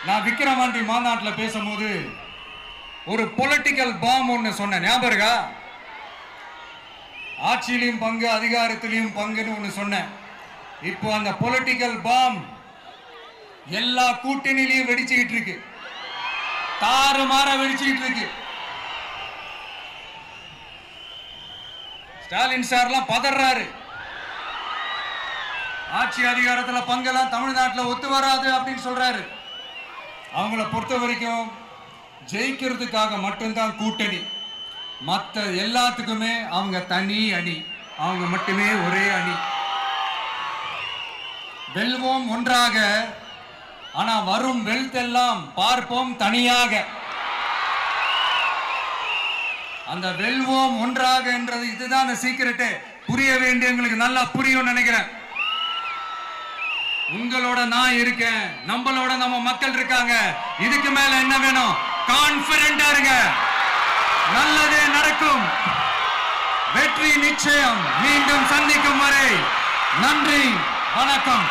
நான் விக்கிரவாண்டி மாநாட்டில் பேசும்போது ஒரு பொலிட்டிக்கல் பாம் ஒன்று சொன்னேன், ஞாபகம் இருக்கா? ஆட்சியிலையும் பங்கு, அதிகாரத்திலையும் பங்குன்னு ஒன்று சொன்னேன். இப்போ அந்த பொலிட்டிக்கல் பாம் எல்லா கூட்டணியிலையும் வெடிச்சுக்கிட்டு இருக்கு, தாறுமாற வெடிச்சுக்கிட்டு இருக்கு. ஸ்டாலின் சார்லாம் பதறாரு. ஆட்சி அதிகாரத்தில் பங்கெல்லாம் தமிழ்நாட்டில் ஒத்து வராது அப்படின்னு சொல்றாரு. அவங்கள பொறுத்த வரைக்கும் ஜெயிக்கிறதுக்காக மட்டும்தான் கூட்டணி, மற்ற எல்லாத்துக்குமே அவங்க தனி அணி, அவங்க மட்டுமே ஒரே அணி. வெல்வோம் ஒன்றாக, ஆனா வரும் வெல்த்தெல்லாம் பார்ப்போம் தனியாக. அந்த வெல்வோம் ஒன்றாக என்றது இதுதான் சீக்கிரட்டு. புரிய வேண்டியவங்களுக்கு நல்லா புரியும் நினைக்கிறேன். உங்களோட நான் இருக்கேன், நம்மளோட நம்ம மக்கள் இருக்காங்க. இதுக்கு மேல என்ன வேணும்? கான்பிடென்டா இருங்க, நல்லதே நடக்கும், வெற்றி நிச்சயம். மீண்டும் சந்திக்கும் வரை நன்றி, வணக்கம்.